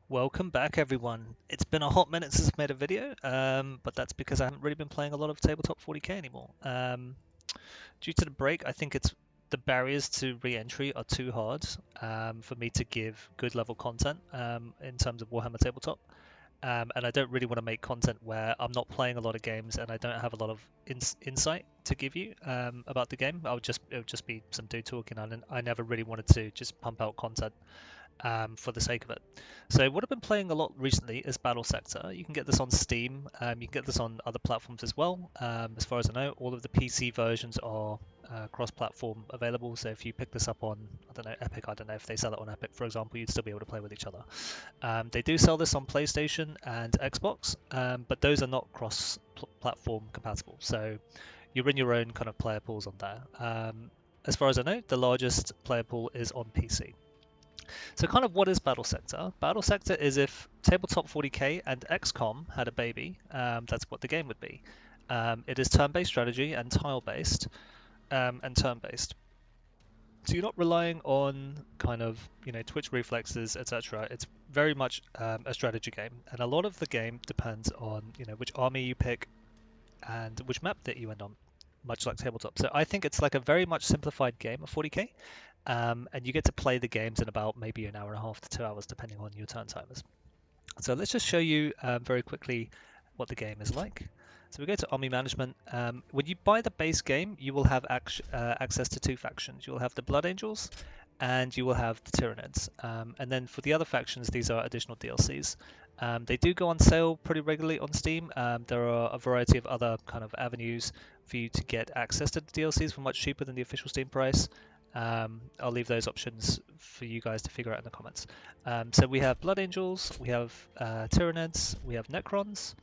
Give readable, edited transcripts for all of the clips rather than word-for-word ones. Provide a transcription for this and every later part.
Welcome back, everyone. It's been a hot minute since I've made a video, but that's because I haven't really been playing a lot of Tabletop 40k anymore. Due to the break, I think it's the barriers to re-entry are too hard for me to give good level content in terms of Warhammer Tabletop. And I don't really want to make content where I'm not playing a lot of games and I don't have a lot of insight to give you about the game. It would just be some dude talking, and I never really wanted to just pump out content for the sake of it. So what I've been playing a lot recently is Battlesector. You can get this on Steam. You can get this on other platforms as well. As far as I know, all of the PC versions are cross-platform available. So if you pick this up on, I don't know, Epic, I don't know if they sell it on Epic, for example, you'd still be able to play with each other. They do sell this on PlayStation and Xbox, but those are not cross-platform compatible. So you're in your own kind of player pools on there. As far as I know, the largest player pool is on PC. So kind of what is Battlesector? Battlesector is if Tabletop 40k and XCOM had a baby, that's what the game would be. It is turn-based strategy and tile-based and turn-based. So you're not relying on kind of twitch reflexes, etc. It's very much a strategy game, and a lot of the game depends on which army you pick and which map that you end on, much like Tabletop. So I think it's like a very much simplified game of 40k, and you get to play the games in about maybe an hour and a half to 2 hours, depending on your turn timers. So let's just show you very quickly what the game is like. So we go to Army Management. When you buy the base game, you will have access to two factions. You will have the Blood Angels, and you will have the Tyranids. And then for the other factions, these are additional DLCs. They do go on sale pretty regularly on Steam. There are a variety of other kind of avenues for you to get access to the DLCs for much cheaper than the official Steam price. I'll leave those options for you guys to figure out in the comments. So we have Blood Angels, we have Tyranids, we have Necrons,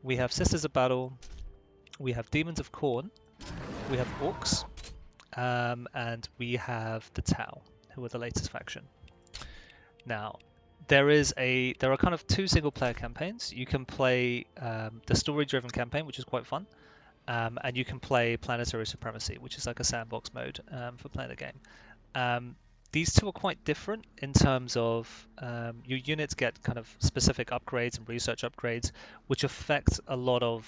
we have Sisters of Battle, we have Demons of Khorne, we have Orcs, and we have the Tau, who are the latest faction. Now, there are kind of two single player campaigns. You can play the story driven campaign, which is quite fun, and you can play Planetary Supremacy, which is like a sandbox mode for playing the game. These two are quite different in terms of your units get kind of specific upgrades and research upgrades, which affect a lot of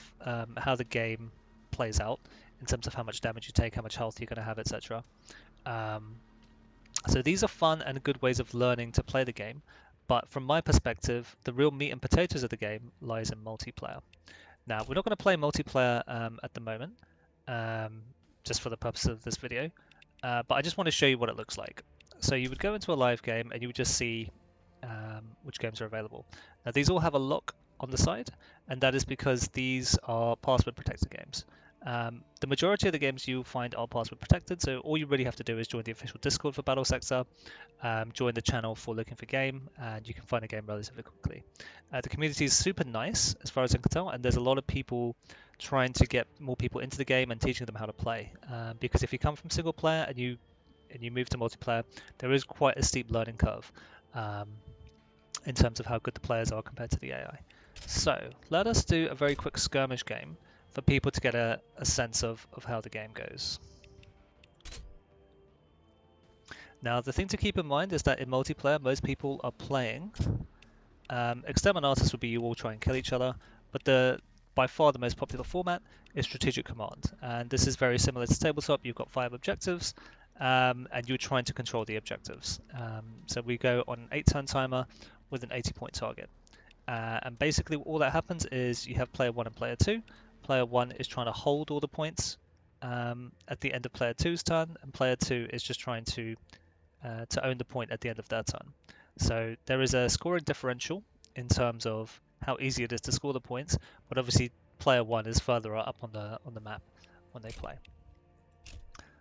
how the game plays out in terms of how much damage you take, how much health you're going to have, etc. So these are fun and good ways of learning to play the game, but from my perspective, the real meat and potatoes of the game lies in multiplayer. Now, we're not going to play multiplayer at the moment, just for the purpose of this video, but I just want to show you what it looks like. So you would go into a live game and you would just see which games are available. Now, these all have a lock on the side, and that is because these are password protected games. The majority of the games you'll find are password protected, so all you really have to do is join the official Discord for Battlesector, join the channel for Looking for Game, and you can find a game relatively quickly. The community is super nice, as far as I can tell, and there's a lot of people trying to get more people into the game and teaching them how to play. Because if you come from single player and you move to multiplayer, there is quite a steep learning curve in terms of how good the players are compared to the AI. So let us do a very quick skirmish game for people to get a sense of how the game goes. Now, the thing to keep in mind is that in multiplayer, most people are playing. Exterminatus would be you all try and kill each other, but by far the most popular format is strategic command. And this is very similar to Tabletop. You've got 5 objectives, and you're trying to control the objectives. So we go on an 8-turn timer with an 80-point target. And basically all that happens is you have player 1 and player 2. Player 1 is trying to hold all the points at the end of player 2's turn, and player 2 is just trying to own the point at the end of their turn. So there is a scoring differential in terms of how easy it is to score the points, but obviously player 1 is further up on the map when they play.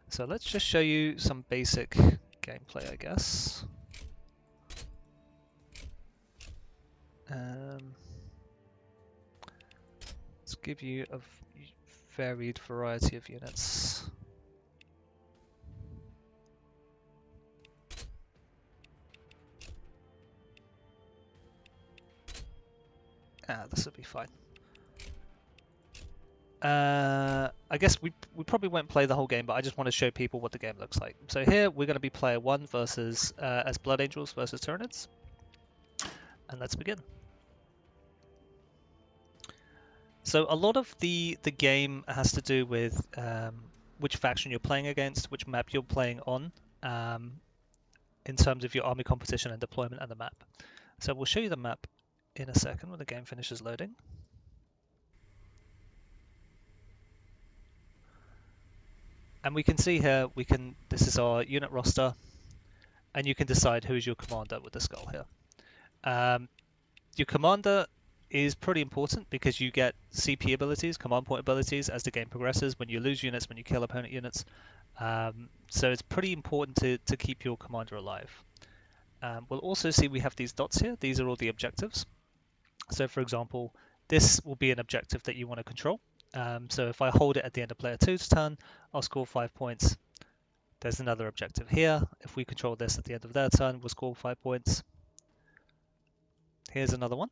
So let's just show you some basic gameplay, I guess. Let's give you a varied variety of units. This will be fine. I guess we probably won't play the whole game, but I just want to show people what the game looks like. So here we're going to be player 1 versus as Blood Angels versus Tyranids. And let's begin. So a lot of the game has to do with which faction you're playing against, which map you're playing on, in terms of your army composition and deployment and the map. So we'll show you the map in a second when the game finishes loading. And we can see here, this is our unit roster, and you can decide who is your commander with the skull here. Your commander is pretty important because you get CP abilities, command point abilities, as the game progresses, when you lose units, when you kill opponent units. So it's pretty important to keep your commander alive. We'll also see we have these dots here. These are all the objectives. So for example, this will be an objective that you want to control. So if I hold it at the end of player 2's turn, I'll score 5 points. There's another objective here. If we control this at the end of their turn, we'll score 5 points. Here's another one.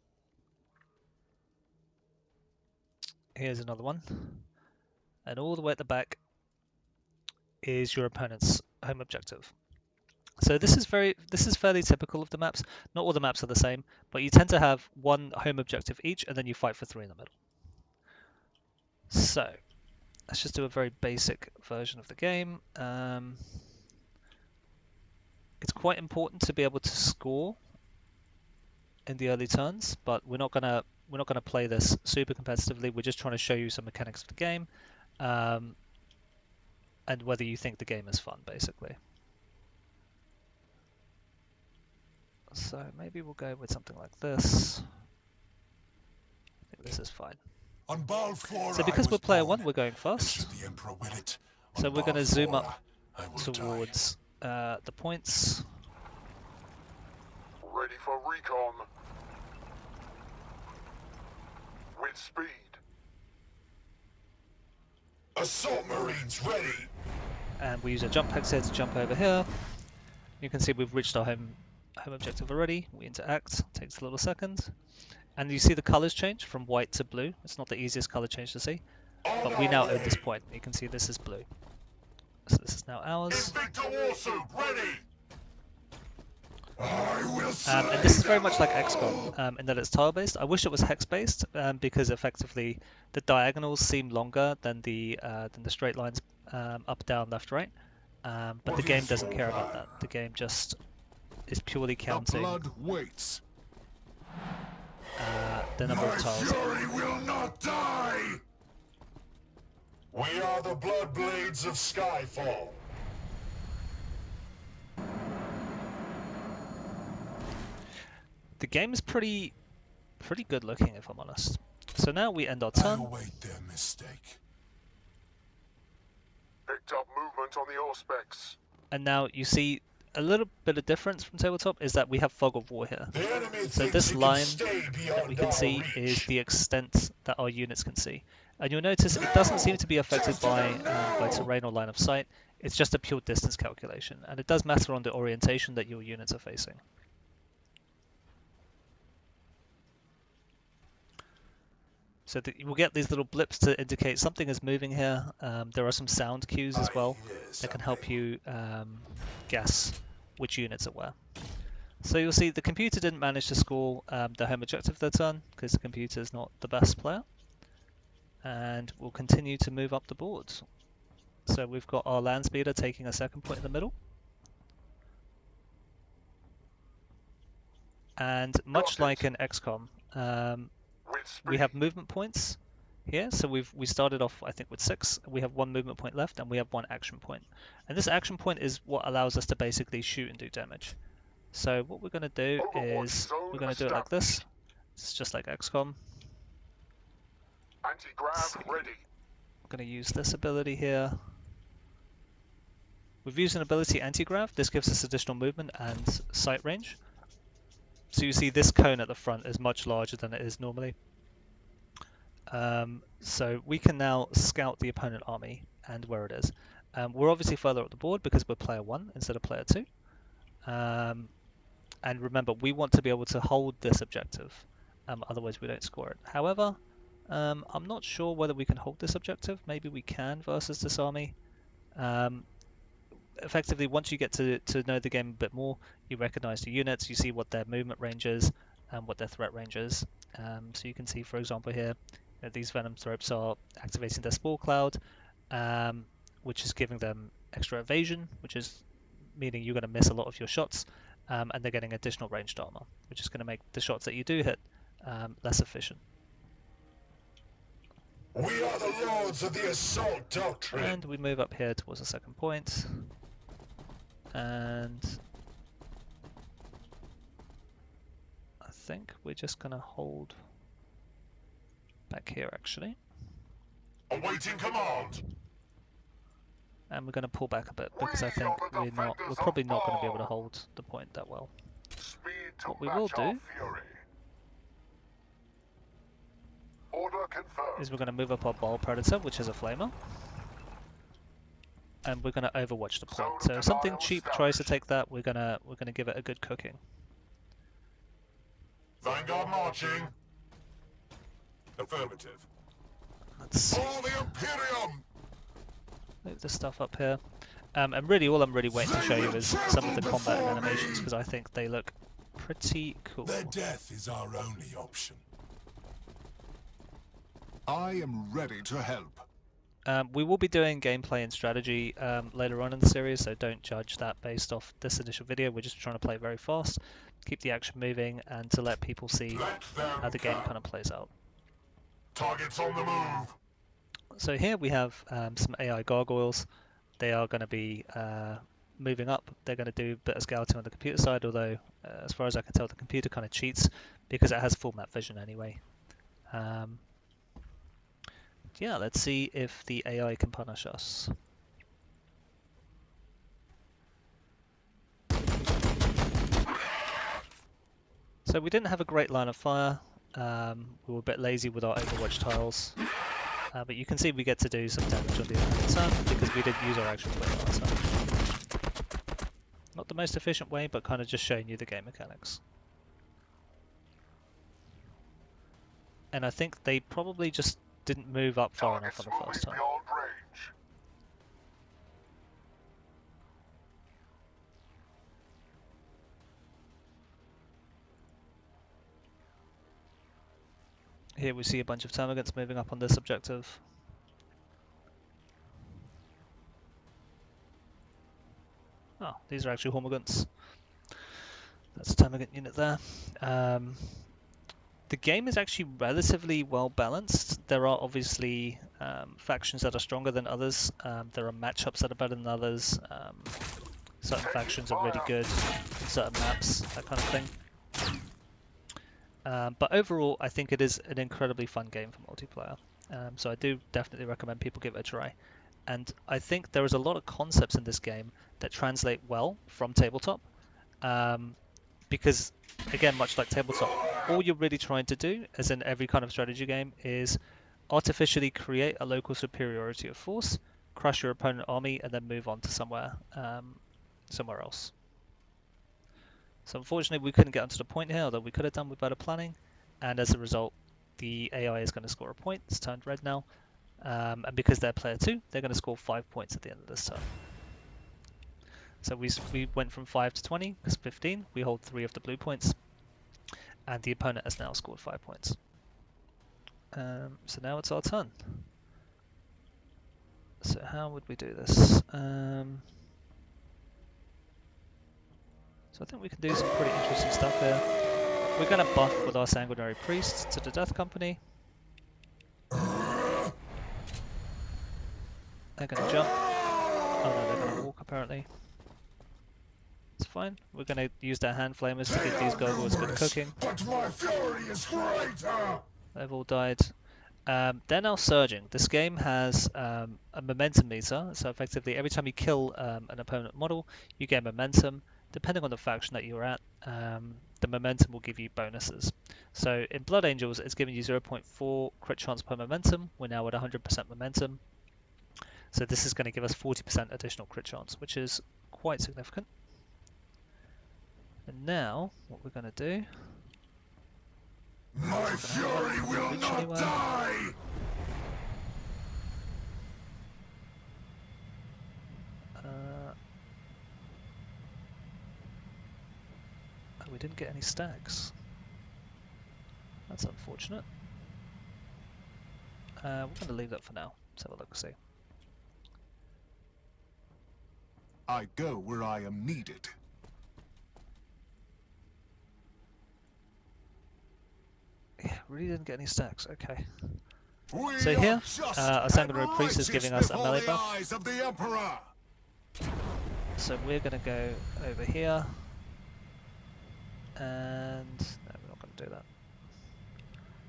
Here's another one. And all the way at the back is your opponent's home objective. So this is fairly typical of the maps. Not all the maps are the same, but you tend to have one home objective each, and then you fight for 3 in the middle. So let's just do a very basic version of the game. It's quite important to be able to score in the early turns, but we're not gonna play this super competitively. We're just trying to show you some mechanics of the game, and whether you think the game is fun, basically. So maybe we'll go with something like this. I think this is fine. So because we're player 1, we're going fast. So we're going to zoom up towards the points. Ready for recon. With speed. Assault Marines ready. And we use a jump hex here to jump over here. You can see we've reached our home objective already. We interact, takes a little second. And you see the colors change from white to blue. It's not the easiest color change to see, but we now own this point. You can see this is blue. So this is now ours. And this is very much like XCOM in that it's tile-based. I wish it was hex-based because effectively the diagonals seem longer than the straight lines up, down, left, right. But the game doesn't care about that. The game just is purely counting the number of tiles. Will not die. We are the blood blades of Skyfall. The game is pretty good looking, if I'm honest. So now we end our turn. I await their mistake. Picked up movement on the Auspex. And now you see a little bit of difference from Tabletop is that we have Fog of War here. So this line that we can see is the extent that our units can see. And you'll notice it doesn't seem to be affected by terrain or line of sight. It's just a pure distance calculation. And it does matter on the orientation that your units are facing. So we'll get these little blips to indicate something is moving here. There are some sound cues as well that can help you guess which units are where. So you'll see the computer didn't manage to score the home objective that turn because the computer is not the best player. And we'll continue to move up the board. So we've got our land speeder taking a second point in the middle. And much like in XCOM, we have movement points here. So we started off, I think, with 6. We have 1 movement point left, and we have 1 action point. And this action point is what allows us to basically shoot and do damage. So what we're going to do is we're going to do it like this. It's just like XCOM. Anti-grav ready. I'm going to use this ability here. We've used an ability anti-grav. This gives us additional movement and sight range. So you see this cone at the front is much larger than it is normally. So we can now scout the opponent army and where it is. We're obviously further up the board because we're player 1 instead of player 2. And remember, we want to be able to hold this objective. Otherwise we don't score it. However, I'm not sure whether we can hold this objective. Maybe we can versus this army. Effectively, once you get to know the game a bit more, you recognize the units, you see what their movement range is, and what their threat range is. So you can see, for example, here that these venom thropes are activating their spore cloud, which is giving them extra evasion, which is meaning you're going to miss a lot of your shots, and they're getting additional ranged armor, which is going to make the shots that you do hit less efficient. We are the lords of the assault doctrine. And we move up here towards the second point, and I think we're just going to hold back here actually. Awaiting command. And we're going to pull back a bit because I think we're probably not going to be able to hold the point that well. Speed to What we match will our do fury. Order confirmed. is we're going to move up our Bile Predator, which is a flamer, and we're going to overwatch the point. So if something cheap tries to take that, we're gonna give it a good cooking. Vanguard marching. Affirmative. Let's For the Imperium. move this stuff up here. And really, all I'm really waiting to show you is some of the combat and animations because I think they look pretty cool. Their death is our only option. I am ready to help. We will be doing gameplay and strategy later on in the series, so don't judge that based off this initial video. We're just trying to play very fast, keep the action moving, and to let people see how the game kind of plays out. Targets on the move. So here we have some AI gargoyles. They are going to be moving up. They're going to do a bit of scouting on the computer side, although as far as I can tell, the computer kind of cheats because it has full map vision anyway. Yeah, let's see if the AI can punish us. So we didn't have a great line of fire. We were a bit lazy with our Overwatch tiles. But you can see we get to do some damage on the opponent's turn because we didn't use our actual play last time. Not the most efficient way, but kind of just showing you the game mechanics. And I think they probably just didn't move up far enough on the first time. Here we see a bunch of termagants moving up on this objective. Oh, these are actually Hormigants. That's a termagant unit there. The game is actually relatively well balanced. There are obviously factions that are stronger than others. There are matchups that are better than others. Certain factions are really good in certain maps, that kind of thing. But overall, I think it is an incredibly fun game for multiplayer. So I do definitely recommend people give it a try. And I think there is a lot of concepts in this game that translate well from tabletop. Because, again, much like tabletop, all you're really trying to do, as in every kind of strategy game, is artificially create a local superiority of force, crush your opponent army, and then move on to somewhere else. So unfortunately, we couldn't get onto the point here, although we could have done with better planning. And as a result, the AI is going to score a point. It's turned red now. And because they're player 2, they're going to score 5 points at the end of this turn. So we went from 5 to 20, because 15. We hold 3 of the blue points. And the opponent has now scored 5 points. So now it's our turn. So how would we do this? So I think we can do some pretty interesting stuff here. We're going to buff with our Sanguinary Priest to the Death Company. They're going to jump. Oh no, they're going to walk apparently. It's fine. We're going to use their hand flamers to give these gargoyles good cooking. But my fury is greater. They've all died. They're now surging. This game has a momentum meter, so effectively every time you kill an opponent model, you get momentum. Depending on the faction that you're at, the momentum will give you bonuses. So in Blood Angels, it's giving you 0.4 crit chance per momentum. We're now at 100% momentum. So this is going to give us 40% additional crit chance, which is quite significant. And now, what we're going to do... My fury will not die! We didn't get any stacks. That's unfortunate. We're going to leave that for now. Let's have a look, see. I go where I am needed. Yeah, really didn't get any stacks. Okay. We So are here, just our Sanguinary and Priest is giving us righteous a melee before the buff. eyes of the Emperor. So we're going to go over here. And no, we're not going to do that.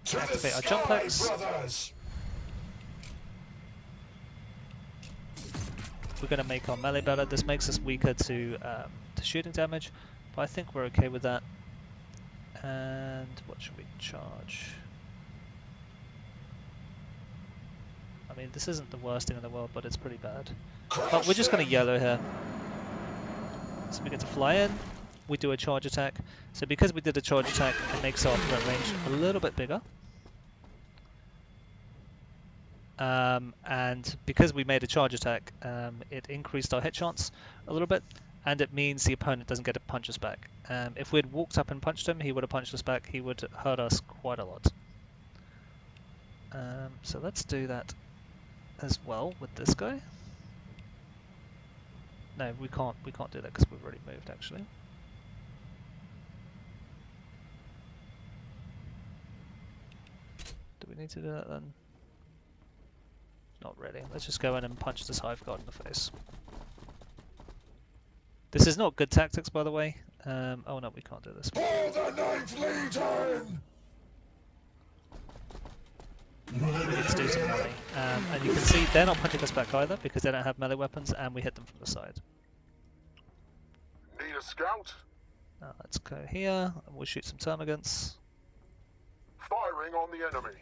To the Activate our sky, jump packs. brothers! We're going to make our melee better. This makes us weaker to shooting damage, but I think we're okay with that. And what should we charge? I mean, this isn't the worst thing in the world, but it's pretty bad. But we're just going to yellow here. So we get to fly in, we do a charge attack. So because we did a charge attack, it makes our threat range a little bit bigger. And because we made a charge attack, it increased our hit chance a little bit, and it means the opponent doesn't get to punch us back. If we'd walked up and punched him, he would have punched us back. He would hurt us quite a lot. So let's do that as well with this guy. No, we can't do that because we've already moved actually. Do we need to do that then? Not really. Let's just go in and punch this Hive Guard in the face. This is not good tactics, by the way. Oh no, we can't do this. For the 9th Legion! We need to do some melee. And you can see they're not punching us back either because they don't have melee weapons and we hit them from the side. Need a scout? Now let's go here and we'll shoot some termagants. Firing on the enemy.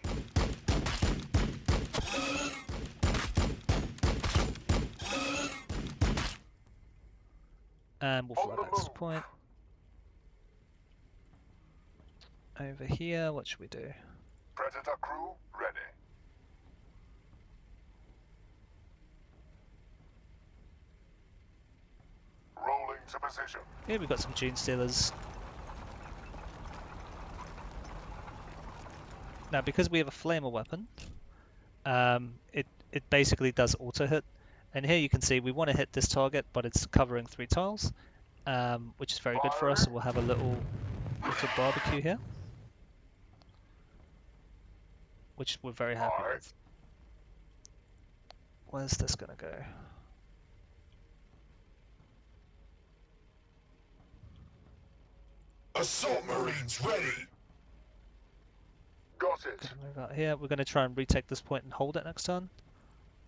And we'll fly back to this point. Over here, what should we do? Predator crew ready. Rolling to position. Here we've got some Gene Stealers. Now because we have a flamer weapon, it basically does auto hit. And here you can see we want to hit this target, but it's covering 3 tiles, which is very good for us. So we'll have a little barbecue here, which we're very happy with. Where's this gonna go? Assault Marines ready. Got it. Gonna move out here. We're gonna try and retake this point and hold it next turn.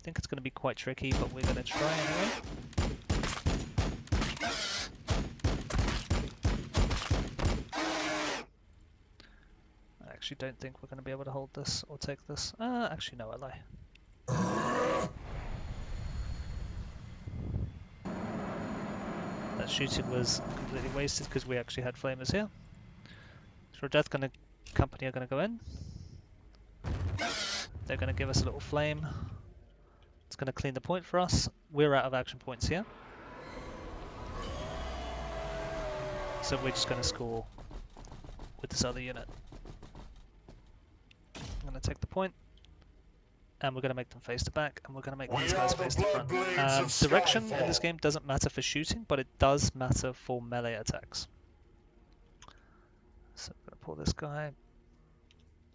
I think it's gonna be quite tricky, but we're gonna try anyway. I actually don't think we're gonna be able to hold this or take this. Actually no, I lie. That shooting was completely wasted because we actually had flamers here. So Death Company are gonna go in. They're gonna give us a little flame. It's going to clean the point for us. We're out of action points here. So we're just going to score with this other unit. I'm going to take the point, and we're going to make them face to back, and we're going to make these guys face to front. Direction in this game doesn't matter for shooting, but it does matter for melee attacks. So I'm going to pull this guy.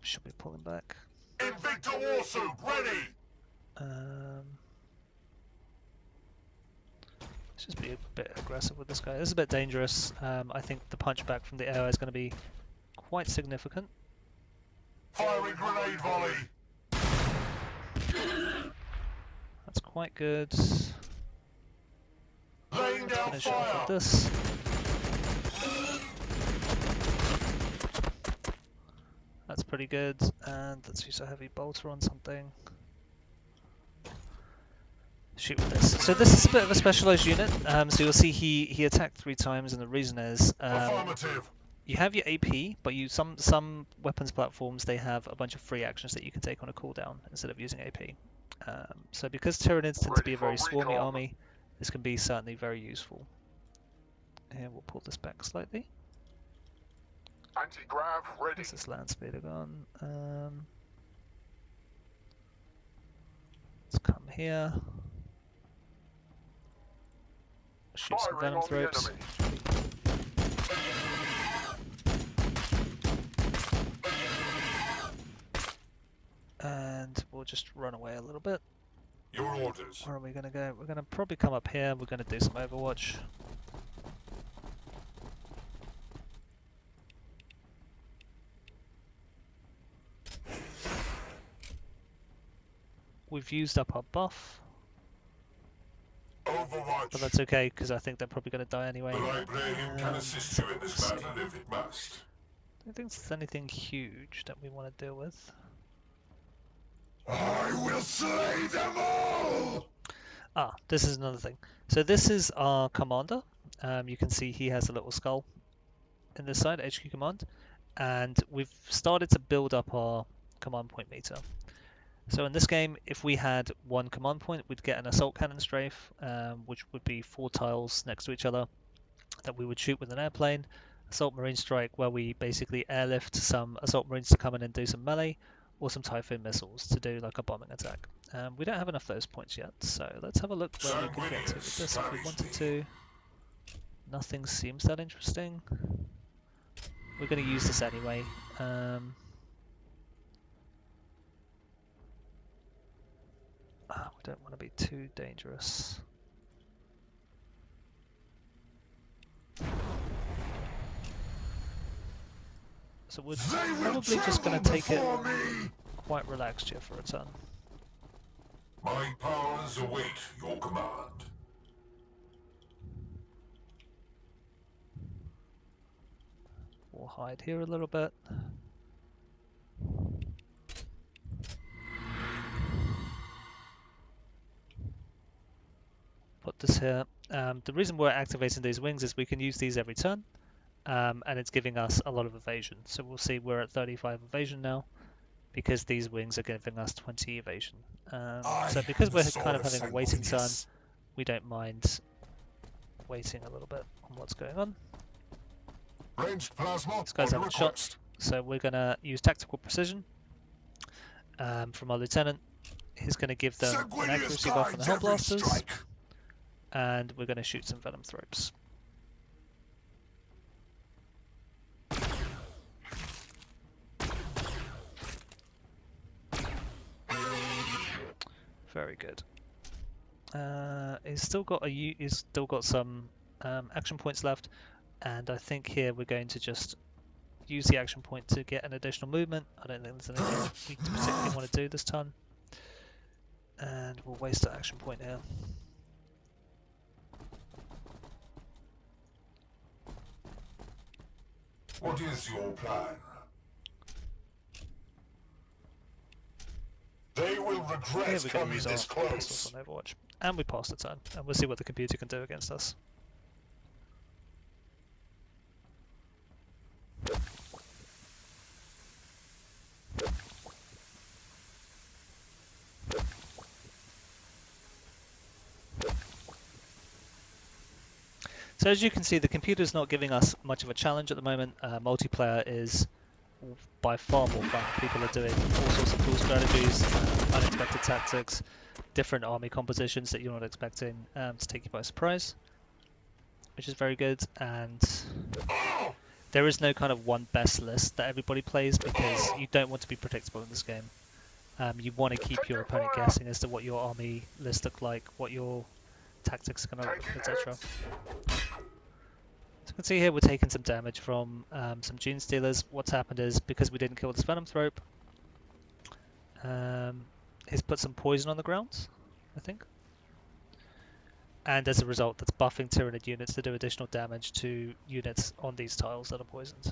Should we pull him back? Invicta Warsuit ready. Let's just be a bit aggressive with this guy. This is a bit dangerous. I think the punch back from the air is going to be quite significant. Firing grenade volley. That's quite good. Laying down Finish it off fire. with this. That's pretty good. And let's use a heavy bolter on something. Shoot with this. So this is a bit of a specialized unit. So you'll see he attacked 3 times, and the reason is Affirmative. you have your AP, but some weapons platforms they have a bunch of free actions that you can take on a cooldown instead of using AP. So because Tyranids tend to be a very swarmy army, this can be certainly very useful. And we'll pull this back slightly. Anti-grav ready. Where's this land speeder gone? Let's come here. Shoot some Firing venom on the thropes. enemy. And we'll just run away a little bit. Your orders. Where are we going to go? We're going to probably come up here. We're going to do some overwatch. We've used up our buff, Overwatch. but that's okay because I think they're probably going to die anyway. The librarian can assist you in this battle if it must. I don't think there's anything huge that we want to deal with. I will slay them all! Ah, this is another thing. So this is our commander. You can see he has a little skull in this side, HQ command, and we've started to build up our command point meter. So in this game, if we had one command point, we'd get an assault cannon strafe, which would be 4 tiles next to each other that we would shoot with an airplane. Assault marine strike, where we basically airlift some assault marines to come in and do some melee, or some Typhoon missiles to do like a bombing attack. We don't have enough of those points yet, so let's have a look where we could get to with this if we wanted to. Nothing seems that interesting. We're going to use this anyway. We don't want to be too dangerous. So we're probably just going to take it quite relaxed here for a turn. My powers await your command. We'll hide here a little bit. Put this here. The reason we're activating these wings is we can use these every turn, and it's giving us a lot of evasion. So we'll see we're at 35 evasion now, because these wings are giving us 20 evasion. So because we're kind of having a waiting turn, we don't mind waiting a little bit on what's going on. Ranged plasma. This guy's having a shot, so we're going to use tactical precision from our lieutenant. He's going to give them an accuracy buff on the Hellblasters, and we're going to shoot some venom thropes. Very good. He's still got some action points left, and I think here we're going to just use the action point to get an additional movement. I don't think there's anything we particularly want to do this turn, and we'll waste that action point here. What is your plan? They will Here regret we're going to coming use this our pistols close. on Overwatch, and we pass the turn, and we'll see what the computer can do against us. So as you can see, the computer's not giving us much of a challenge at the moment. Multiplayer is by far more fun. People are doing all sorts of cool strategies, unexpected tactics, different army compositions that you're not expecting to take you by surprise, which is very good. And there is no kind of one best list that everybody plays, because you don't want to be predictable in this game. You want to keep your opponent guessing as to what your army list look like, what your tactics are going to look like, etc. As you can see here, we're taking some damage from some Gene Stealers. What's happened is, because we didn't kill this Venom Thrope, he's put some poison on the ground, I think. And as a result, that's buffing Tyranid units to do additional damage to units on these tiles that are poisoned.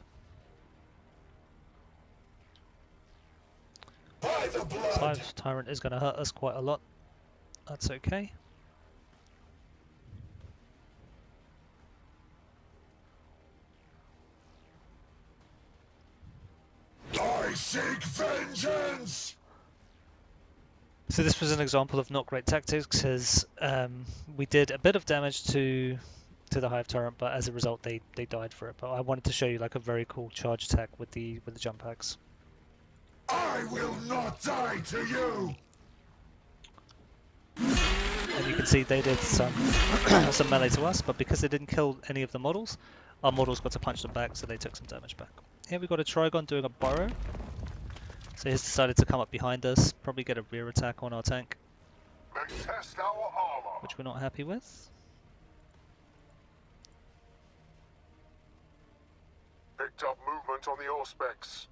By the blood. Tyrant is going to hurt us quite a lot. That's okay. I seek vengeance. So this was an example of not great tactics, because we did a bit of damage to to the hive turret, but as a result they died for it. But I wanted to show you like a very cool charge attack with the jump packs. I will not die to you! And you can see they did some some melee to us, but because they didn't kill any of the models, our models got to punch them back, so they took some damage back. Here we've got a Trigon doing a burrow. So he's decided to come up behind us, probably get a rear attack on our tank, They test our armor. which we're not happy with. Picked up movement on the Auspex.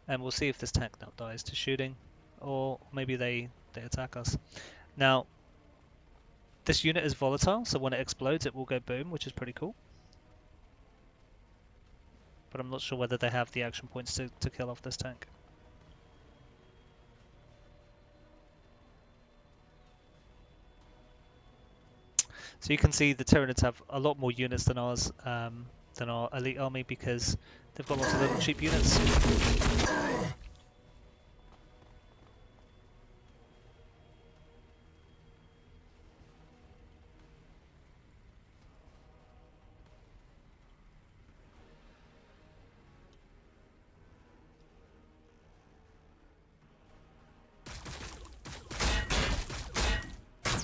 And we'll see if this tank now dies to shooting, or maybe they attack us. Now, this unit is volatile, so when it explodes it will go boom, which is pretty cool. But I'm not sure whether they have the action points to kill off this tank. So you can see the Tyranids have a lot more units than ours, than our elite army, because they've got lots of little cheap units.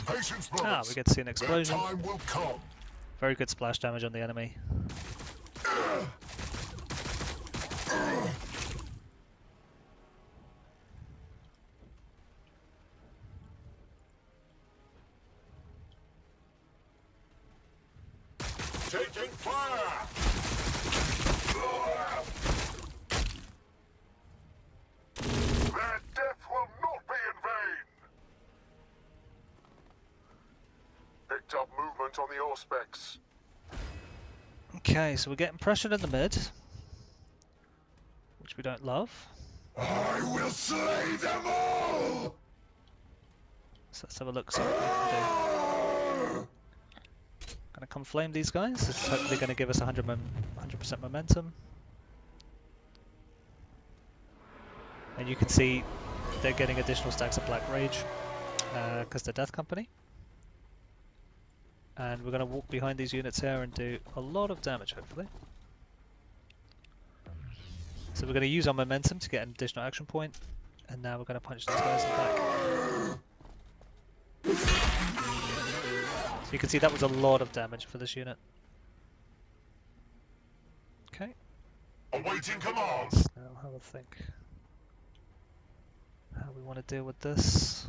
Patience, Ah, brothers. we get to see an That explosion. time will come. Very good splash damage on the enemy. Taking fire! Their death will not be in vain! Picked up movement on the Auspex. Okay, so we're getting pressured in the mid, which we don't love. I will slay them all! So let's have a look, see what we can do. Gonna come flame these guys. This is hopefully gonna give us 100% momentum. And you can see they're getting additional stacks of Black Rage because they're Death Company. And we're gonna walk behind these units here and do a lot of damage, hopefully. So we're gonna use our momentum to get an additional action point, and now we're gonna punch these guys in the back. So you can see that was a lot of damage for this unit. Okay, Awaiting command! let's now have a think how we want to deal with this.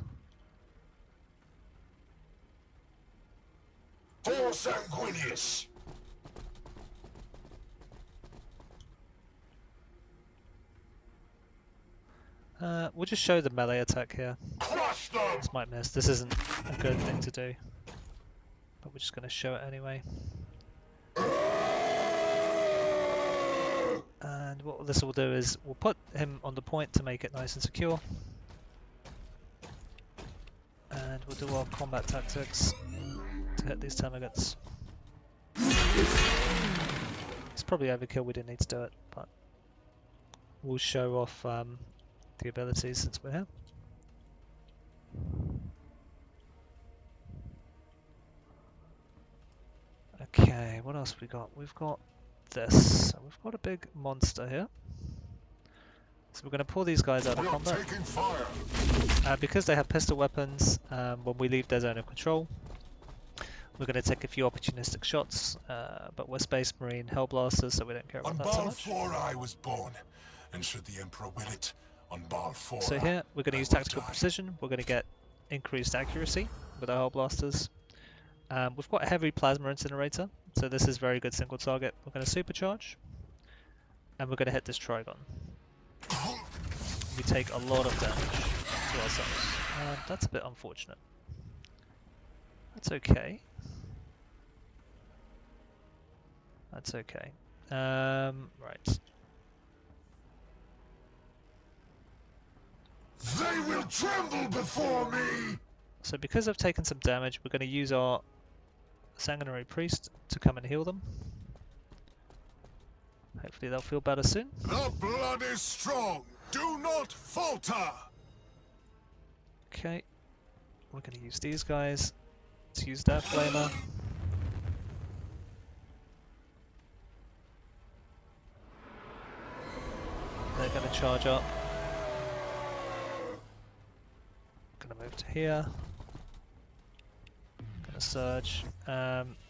For Sanguinius! We'll just show the melee attack here. Crush them! This might miss. This isn't a good thing to do, but we're just going to show it anyway. And what this will do is we'll put him on the point to make it nice and secure. And we'll do our combat tactics to hit these targets. It's probably overkill, we didn't need to do it, but we'll show off the abilities since we're here. Okay, what else we got? We've got this. So we've got a big monster here. So we're going to pull these guys out of We are combat. taking fire. Because they have pistol weapons, when we leave their zone of control, we're going to take a few opportunistic shots, but we're Space Marine Hellblasters, so we don't care On about that so Baal much. 4 I was born, and should the Emperor will it, on Baal 4 So here, we're going to I use will tactical die. precision. We're going to get increased accuracy with our Hellblasters. We've got a heavy plasma incinerator, so this is very good single target. We're going to supercharge, and we're going to hit this Trigon. We take a lot of damage to ourselves. That's a bit unfortunate. That's okay. That's okay. Right. They will tremble before me! So because I've taken some damage, we're going to use our Sanguinary Priest to come and heal them. Hopefully they'll feel better soon. The blood is strong! Do not falter! Okay. We're going to use these guys to use their Flamer. Gonna charge up. Gonna move to here. Gonna surge.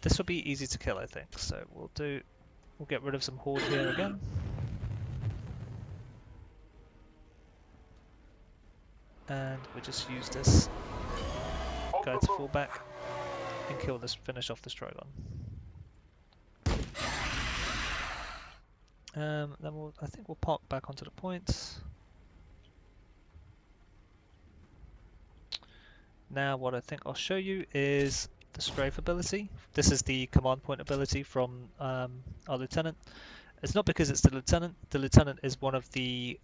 This will be easy to kill, I think. So we'll get rid of some horde here again. And we just use this guy to fall back and kill this, finish off this dragon. Then I think we'll park back onto the point. Now what I think I'll show you is the strafe ability. This is the command point ability from our lieutenant. It's not because it's the lieutenant. The lieutenant is one of the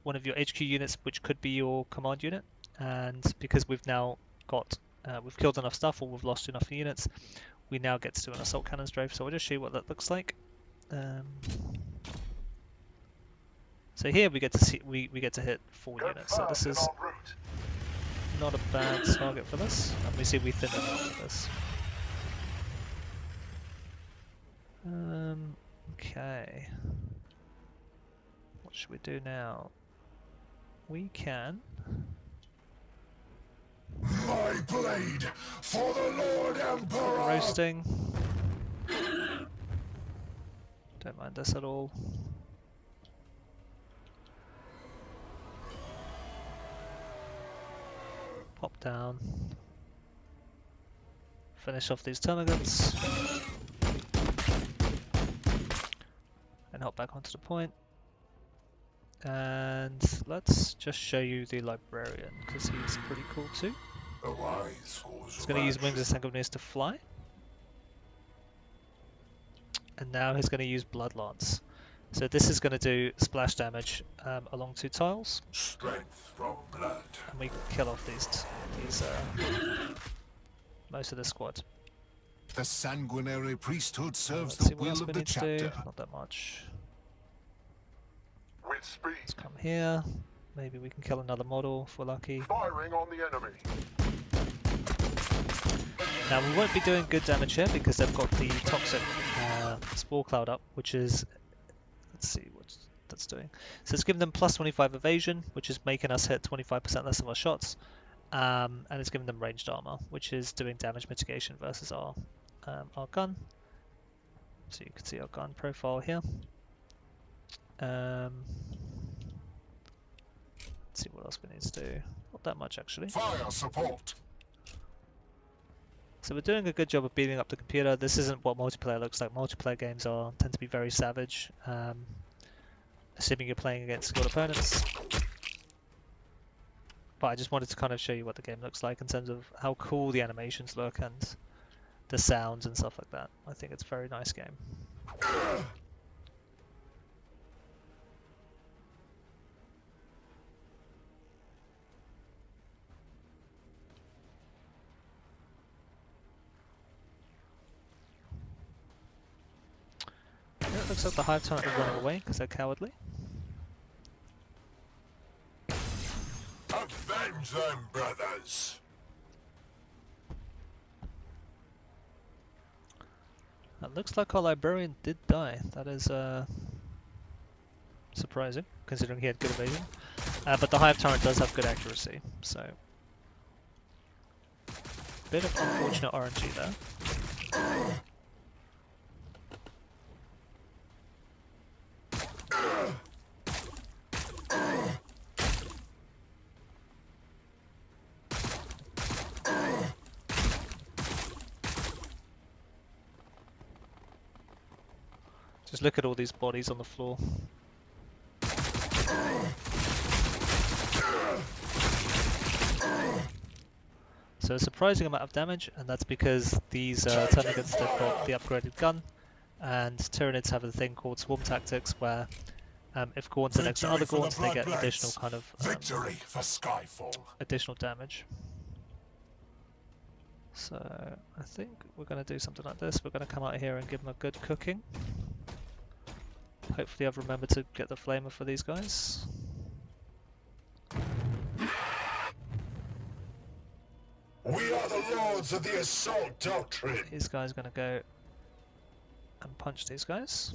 one of your HQ units, which could be your command unit. And because we've now got we've killed enough stuff, or we've lost enough units, we now get to do an assault cannon strafe. So I'll just show you what that looks like. So here we get to see we get to hit 4 units. So this is not a bad target for this, and we see we thin them out with this. Okay. What should we do now? We can. My blade for the Lord Emperor. Roasting. Don't mind this at all. Pop down. Finish off these termagants. And hop back onto the point. And let's just show you the librarian, because he's pretty cool too. The wise He's going to use Wings of Sanguinius to fly. And now he's going to use Blood Lance. So this is going to do splash damage along 2 tiles. Strength from blood. And we can kill off these most of the squad. The sanguinary priesthood serves Let's see the what else will we of the need to do. chapter. Not that much. With speed. Let's come here. Maybe we can kill another model if we're lucky. Firing on the enemy. Now we won't be doing good damage here because they've got the toxic spore cloud up, which is, let's see what that's doing. So it's giving them plus 25 evasion, which is making us hit 25% less of our shots, and it's giving them ranged armor, which is doing damage mitigation versus our gun. So you can see our gun profile here. Let's see what else we need to do. Not that much actually. Fire support. So we're doing a good job of beating up the computer. This isn't what multiplayer looks like. Multiplayer games tend to be very savage, assuming you're playing against skilled opponents. But I just wanted to kind of show you what the game looks like in terms of how cool the animations look and the sounds and stuff like that. I think it's a very nice game. It looks like the Hive Tyrant are running away because they're cowardly. Avenge them, brothers. It looks like our librarian did die. That is surprising, considering he had good evasion. But the Hive Tyrant does have good accuracy, so bit of unfortunate RNG there. Just look at all these bodies on the floor. So a surprising amount of damage, and that's because these Termagants, they've got the upgraded gun, and Tyranids have a thing called Swarm Tactics, where if Gaunts are next to other Gaunts, they get additional kind of Victory for Skyfall. additional damage. So I think we're going to do something like this. We're going to come out here and give them a good cooking. Hopefully I've remembered to get the flamer for these guys. We are the lords of the assault doctrine. These guys are going to go and punch these guys.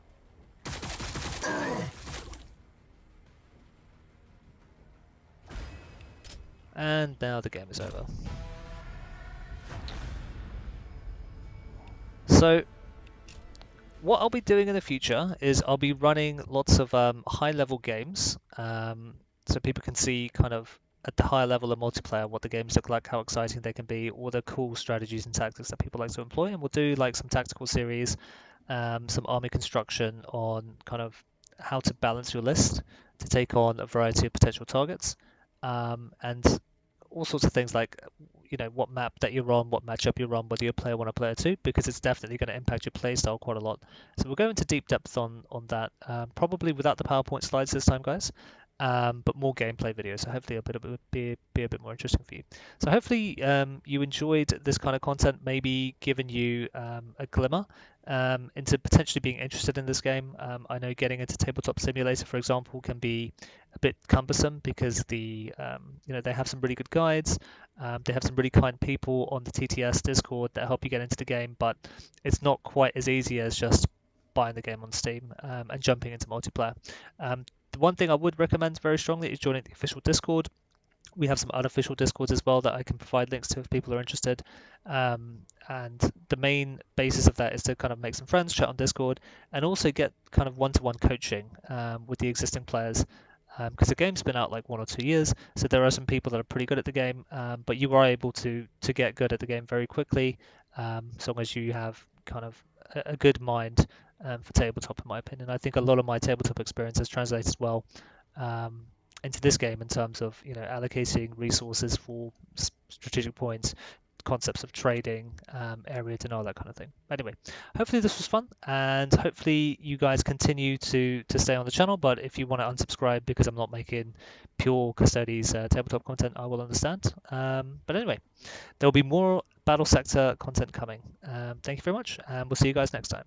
And now the game is over. So what I'll be doing in the future is I'll be running lots of high-level games, so people can see kind of at the higher level of multiplayer what the games look like, how exciting they can be, all the cool strategies and tactics that people like to employ. And we'll do like some tactical series, some army construction on kind of how to balance your list to take on a variety of potential targets, and all sorts of things like what map that you're on, what matchup you're on, whether you're player one or player two, because it's definitely going to impact your play style quite a lot. So we'll go into deep depth on that, probably without the PowerPoint slides this time, guys, but more gameplay videos. So hopefully be a bit more interesting for you. So hopefully you enjoyed this kind of content, maybe given you a glimmer into potentially being interested in this game. I know getting into Tabletop Simulator, for example, can be a bit cumbersome because they have some really good guides. They have some really kind people on the TTS Discord that help you get into the game, but it's not quite as easy as just buying the game on Steam and jumping into multiplayer. The one thing I would recommend very strongly is joining the official Discord. We have some unofficial Discords as well that I can provide links to if people are interested. And the main basis of that is to kind of make some friends, chat on Discord, and also get kind of one-to-one coaching with the existing players. Because the game's been out like 1 or 2 years, so there are some people that are pretty good at the game, but you are able to get good at the game very quickly, as long as you have kind of a good mind for tabletop, in my opinion. I think a lot of my tabletop experience has translated well um, into this game in terms of allocating resources for strategic points, concepts of trading, area to know, that kind of thing. Anyway, hopefully this was fun, and hopefully you guys continue to stay on the channel. But if you want to unsubscribe because I'm not making pure Custodes tabletop content, I will understand. But anyway, there will be more Battlesector content coming. Thank you very much, and we'll see you guys next time.